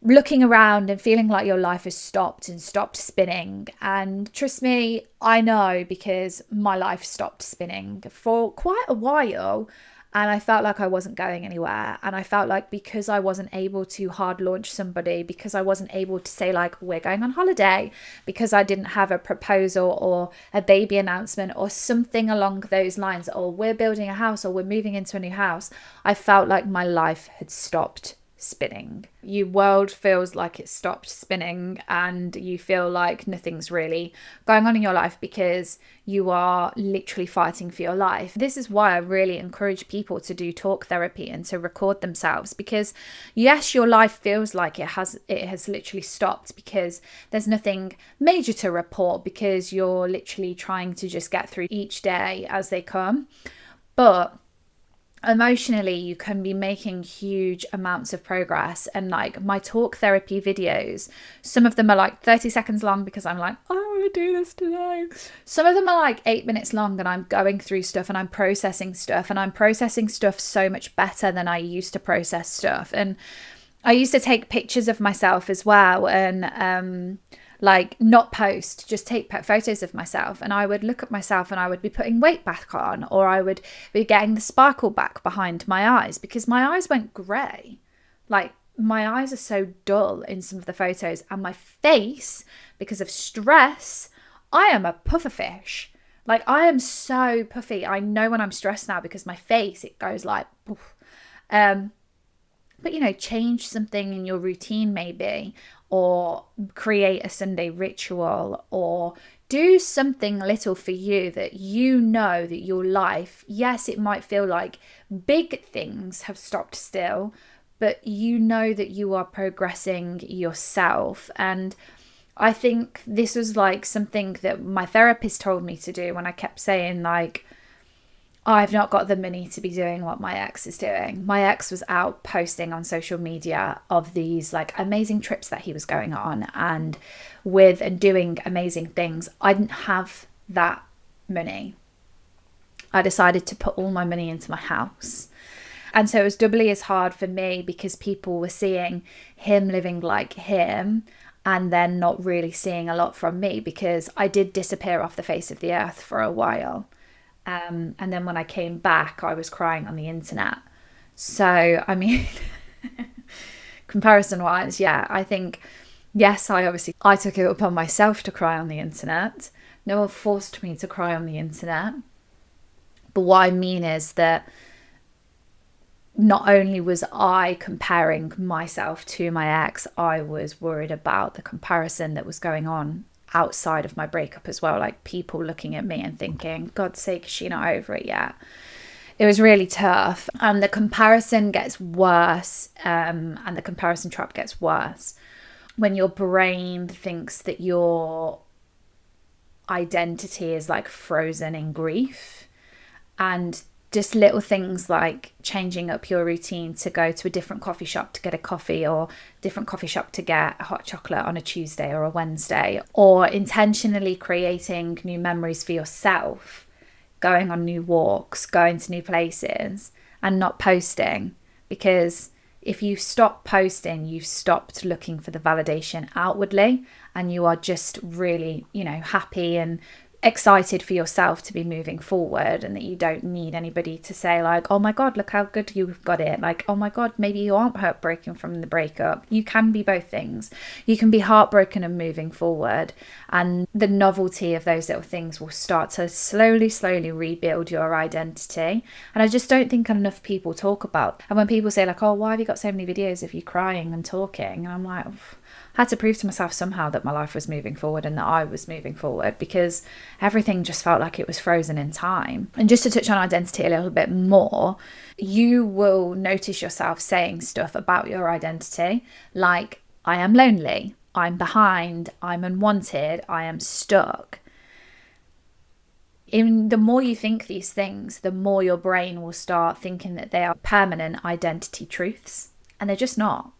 looking around and feeling like your life has stopped spinning. And trust me, I know, because my life stopped spinning for quite a while and I felt like I wasn't going anywhere. And I felt like because I wasn't able to hard launch somebody, because I wasn't able to say like, we're going on holiday, because I didn't have a proposal or a baby announcement or something along those lines, or we're building a house or we're moving into a new house, I felt like my life had stopped spinning. Your world feels like it stopped spinning and you feel like nothing's really going on in your life because you are literally fighting for your life. This is why I really encourage people to do talk therapy and to record themselves, because yes, your life feels like it has literally stopped because there's nothing major to report, because you're literally trying to just get through each day as they come. But emotionally, you can be making huge amounts of progress. And like my talk therapy videos, some of them are like 30 seconds long because I'm like, I want to do this today. Some of them are like 8 minutes long and I'm going through stuff and I'm processing stuff, and I'm processing stuff so much better than I used to process stuff. And I used to take pictures of myself as well and like not post, just take photos of myself, and I would look at myself and I would be putting weight back on, or I would be getting the sparkle back behind my eyes because my eyes went grey. Like my eyes are so dull in some of the photos, and my face, because of stress, I am a pufferfish. Like I am so puffy. I know when I'm stressed now because my face, it goes like poof. But change something in your routine maybe, or create a Sunday ritual, or do something little for you that you know that your life, yes, it might feel like big things have stopped still, but you know that you are progressing yourself. And I think this was like something that my therapist told me to do when I kept saying like, I've not got the money to be doing what my ex is doing. My ex was out posting on social media of these like amazing trips that he was going on and doing amazing things. I didn't have that money. I decided to put all my money into my house. And so it was doubly as hard for me because people were seeing him living like him and then not really seeing a lot from me, because I did disappear off the face of the earth for a while. And then when I came back, I was crying on the internet. So, I mean, comparison wise, yeah, I think, yes, I took it upon myself to cry on the internet. No one forced me to cry on the internet. But what I mean is that not only was I comparing myself to my ex, I was worried about the comparison that was going on outside of my breakup as well, like people looking at me and thinking, God's sake, is she not over it yet? It was really tough, and the comparison gets worse, and the comparison trap gets worse when your brain thinks that your identity is like frozen in grief. And just little things like changing up your routine to go to a different coffee shop to get a coffee, or different coffee shop to get a hot chocolate on a Tuesday or a Wednesday, or intentionally creating new memories for yourself, going on new walks, going to new places, and not posting. Because if you stop posting, you've stopped looking for the validation outwardly, and you are just really, happy and excited for yourself to be moving forward, and that you don't need anybody to say like, oh my God, look how good you've got it. Like, oh my God, maybe you aren't heartbroken from the breakup. You can be both things. You can be heartbroken and moving forward. And the novelty of those little things will start to slowly rebuild your identity. And I just don't think enough people talk about. And when people say like, oh, why have you got so many videos of you crying and talking? And I'm like, I had to prove to myself somehow that my life was moving forward and that I was moving forward, because everything just felt like it was frozen in time. And just to touch on identity a little bit more, you will notice yourself saying stuff about your identity like, I am lonely, I'm behind, I'm unwanted, I am stuck. The more you think these things, the more your brain will start thinking that they are permanent identity truths, and they're just not.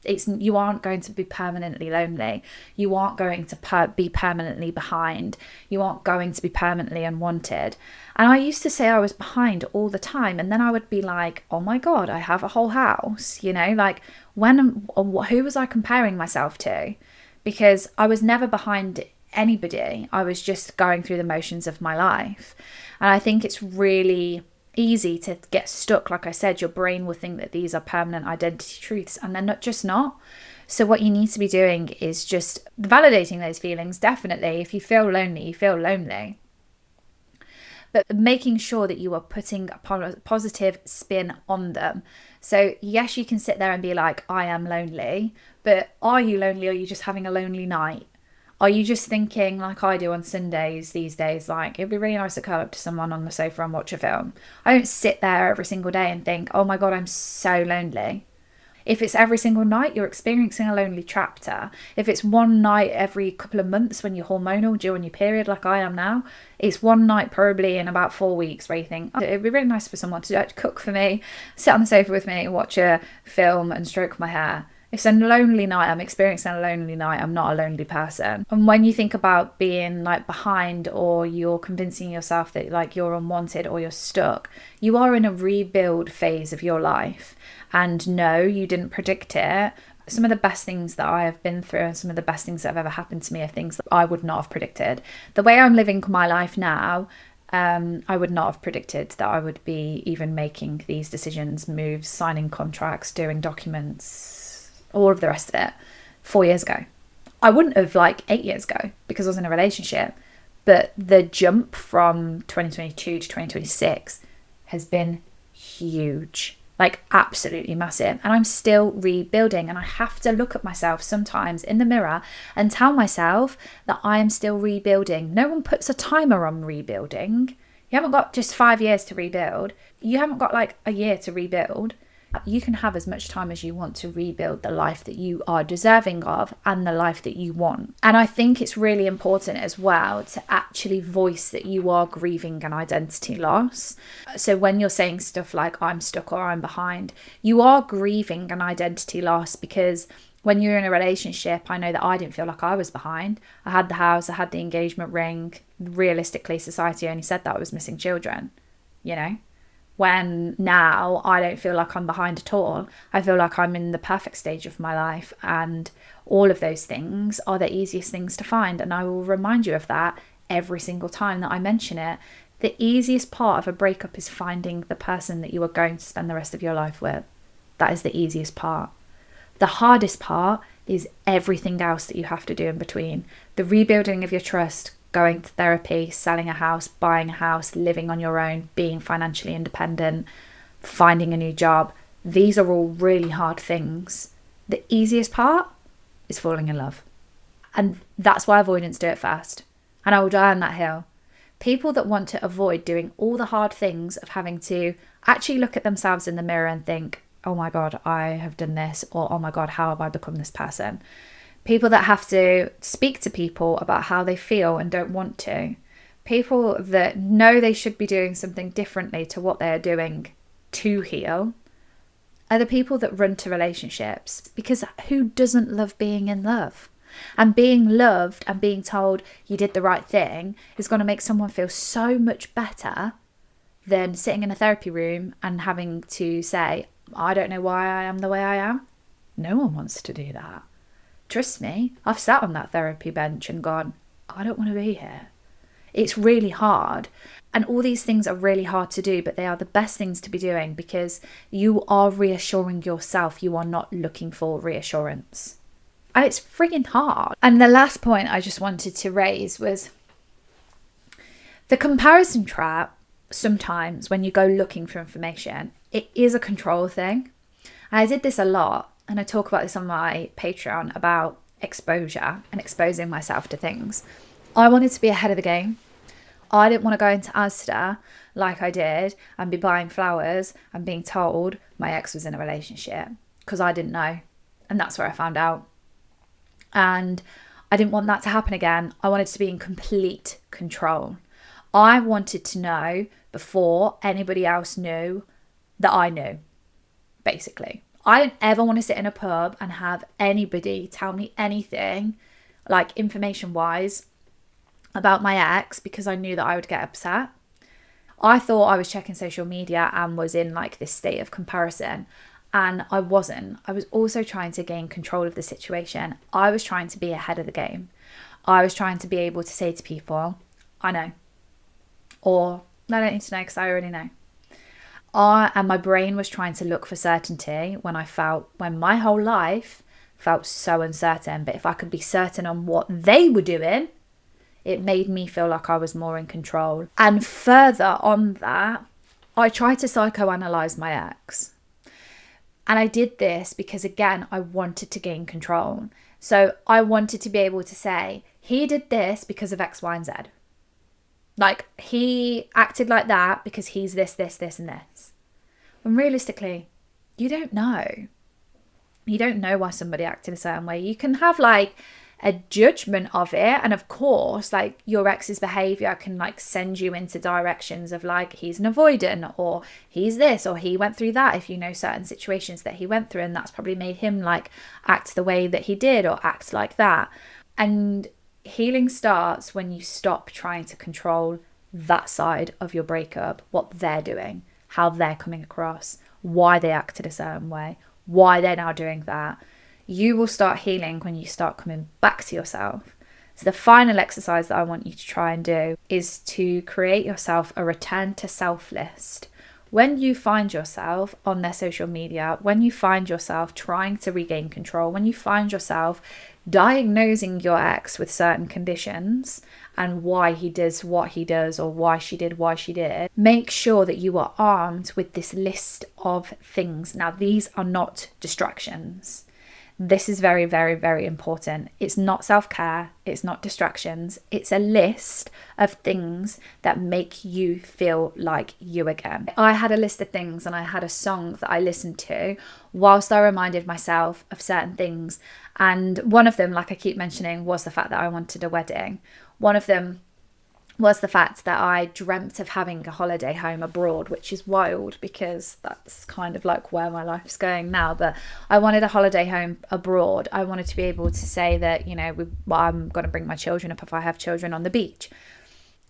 You aren't going to be permanently lonely. You aren't going to be permanently behind. You aren't going to be permanently unwanted. And I used to say I was behind all the time. And then I would be like, oh my God, I have a whole house. Like, who was I comparing myself to? Because I was never behind anybody. I was just going through the motions of my life. And I think it's really easy to get stuck. Like I said, your brain will think that these are permanent identity truths, and they're not. So what you need to be doing is just validating those feelings. Definitely, if you feel lonely, you feel lonely, but making sure that you are putting a positive spin on them. So yes, you can sit there and be like, I am lonely, but are you lonely, or are you just having a lonely night? Are you just thinking, like I do on Sundays these days, like, it'd be really nice to curl up to someone on the sofa and watch a film? I don't sit there every single day and think, oh my God, I'm so lonely. If it's every single night, you're experiencing a lonely chapter. If it's one night every couple of months when you're hormonal, due on your period, like I am now, it's one night probably in about 4 weeks where you think, oh, it'd be really nice for someone to cook for me, sit on the sofa with me, watch a film and stroke my hair. It's a lonely night. I'm experiencing a lonely night. I'm not a lonely person. And when you think about being like behind, or you're convincing yourself that like you're unwanted or you're stuck, you are in a rebuild phase of your life. And no, you didn't predict it. Some of the best things that I have been through, and some of the best things that have ever happened to me, are things that I would not have predicted. The way I'm living my life now, I would not have predicted that I would be even making these decisions, moves, signing contracts, doing documents, all of the rest of it 4 years ago. I wouldn't have like 8 years ago, because I was in a relationship. But the jump from 2022 to 2026 has been huge, like absolutely massive. And I'm still rebuilding, and I have to look at myself sometimes in the mirror and tell myself that I am still rebuilding. No one puts a timer on rebuilding. You haven't got just 5 years to rebuild. You haven't got like a year to rebuild. You can have as much time as you want to rebuild the life that you are deserving of and the life that you want. And I think it's really important as well to actually voice that you are grieving an identity loss. So when you're saying stuff like I'm stuck or I'm behind, you are grieving an identity loss, because when you're in a relationship, I know that I didn't feel like I was behind. I had the house, I had the engagement ring. Realistically, society only said that I was missing children, When now I don't feel like I'm behind at all. I feel like I'm in the perfect stage of my life, and all of those things are the easiest things to find. And I will remind you of that every single time that I mention it. The easiest part of a breakup is finding the person that you are going to spend the rest of your life with. That is the easiest part. The hardest part is everything else that you have to do in between. The rebuilding of your trust, going to therapy, selling a house, buying a house, living on your own, being financially independent, finding a new job. These are all really hard things. The easiest part is falling in love. And that's why avoidance do it first. And I will die on that hill. People that want to avoid doing all the hard things of having to actually look at themselves in the mirror and think, oh my God, I have done this, or oh my God, how have I become this person? People that have to speak to people about how they feel and don't want to. People that know they should be doing something differently to what they're doing to heal are the people that run to relationships, because who doesn't love being in love? And being loved and being told you did the right thing is going to make someone feel so much better than sitting in a therapy room and having to say, I don't know why I am the way I am. No one wants to do that. Trust me, I've sat on that therapy bench and gone, I don't want to be here. It's really hard. And all these things are really hard to do, but they are the best things to be doing because you are reassuring yourself. You are not looking for reassurance. And it's frigging hard. And the last point I just wanted to raise was the comparison trap. Sometimes when you go looking for information, it is a control thing. And I did this a lot. And I talk about this on my Patreon about exposure and exposing myself to things. I wanted to be ahead of the game. I didn't want to go into Asda like I did and be buying flowers and being told my ex was in a relationship, because I didn't know. And that's where I found out. And I didn't want that to happen again. I wanted to be in complete control. I wanted to know before anybody else knew that I knew, basically. I didn't ever want to sit in a pub and have anybody tell me anything, like information-wise, about my ex, because I knew that I would get upset. I thought I was checking social media and was in like this state of comparison, and I wasn't. I was also trying to gain control of the situation. I was trying to be ahead of the game. I was trying to be able to say to people, I know, or I don't need to know because I already know. And my brain was trying to look for certainty when my whole life felt so uncertain. But if I could be certain on what they were doing, it made me feel like I was more in control. And further on that, I tried to psychoanalyze my ex. And I did this because, again, I wanted to gain control. So I wanted to be able to say, he did this because of X, Y, and Z. Like, he acted like that because he's this, this, this, and this. And realistically, you don't know. You don't know why somebody acted a certain way. You can have, like, a judgment of it, and of course, like, your ex's behavior can like send you into directions of like, he's an avoidant, or he's this, or he went through that, if you know certain situations that he went through, and that's probably made him like act the way that he did or act like that. And healing starts when you stop trying to control that side of your breakup, what they're doing, how they're coming across, why they acted a certain way, why they're now doing that. You will start healing when you start coming back to yourself. So the final exercise that I want you to try and do is to create yourself a return to self list. When you find yourself on their social media, when you find yourself trying to regain control, when you find yourself diagnosing your ex with certain conditions and why he does what he does, or why she did, make sure that you are armed with this list of things. Now, these are not distractions. This is very, very, very important. It's not self-care. It's not distractions. It's a list of things that make you feel like you again. I had a list of things, and I had a song that I listened to whilst I reminded myself of certain things. And one of them, like I keep mentioning, was the fact that I wanted a wedding. One of them was the fact that I dreamt of having a holiday home abroad, which is wild because that's kind of like where my life's going now. But I wanted a holiday home abroad. I wanted to be able to say that, you know, I'm going to bring my children up if I have children on the beach.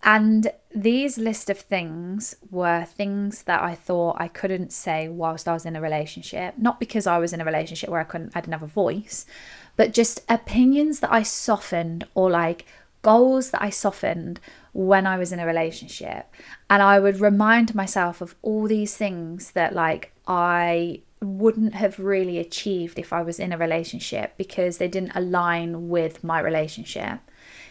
And these list of things were things that I thought I couldn't say whilst I was in a relationship. Not because I was in a relationship where I didn't have a voice, but just opinions that I softened, or like goals that I softened when I was in a relationship. And I would remind myself of all these things that like I wouldn't have really achieved if I was in a relationship, because they didn't align with my relationship.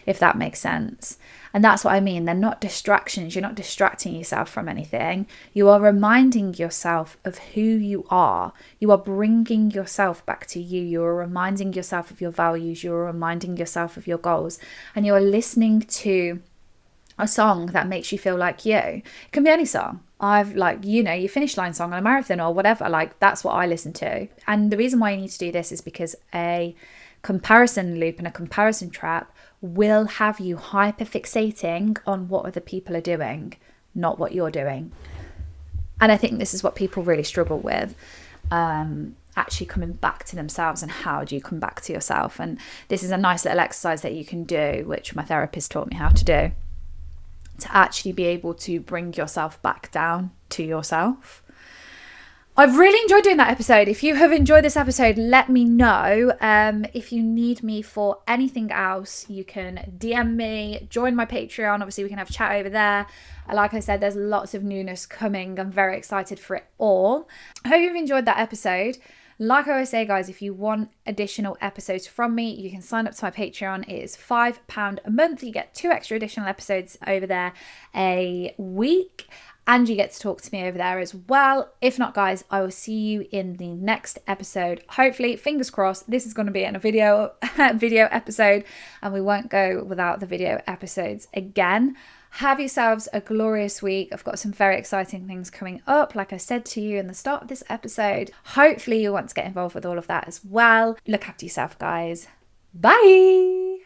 if that makes sense. And that's what I mean. They're not distractions. You're not distracting yourself from anything. You are reminding yourself of who you are. You are bringing yourself back to you. You are reminding yourself of your values. You are reminding yourself of your goals. And you are listening to a song that makes you feel like you. It can be any song. Your Finish Line song on a marathon or whatever. Like, that's what I listen to. And the reason why you need to do this is because a comparison loop and a comparison trap will have you hyper fixating on what other people are doing, not what you're doing. And I think this is what people really struggle with, actually coming back to themselves. And how do you come back to yourself? And this is a nice little exercise that you can do, which my therapist taught me how to do, to actually be able to bring yourself back down to yourself. I've really enjoyed doing that episode. If you have enjoyed this episode, let me know. If you need me for anything else, you can DM me, join my Patreon. Obviously, we can have a chat over there. Like I said, there's lots of newness coming. I'm very excited for it all. I hope you've enjoyed that episode. Like I always say, guys, if you want additional episodes from me, you can sign up to my Patreon. It is £5 a month. You get 2 extra additional episodes over there a week. And you get to talk to me over there as well. If not, guys, I will see you in the next episode. Hopefully, fingers crossed, this is going to be in a video episode, and we won't go without the video episodes again. Have yourselves a glorious week. I've got some very exciting things coming up, like I said to you in the start of this episode. Hopefully, you'll want to get involved with all of that as well. Look after yourself, guys. Bye.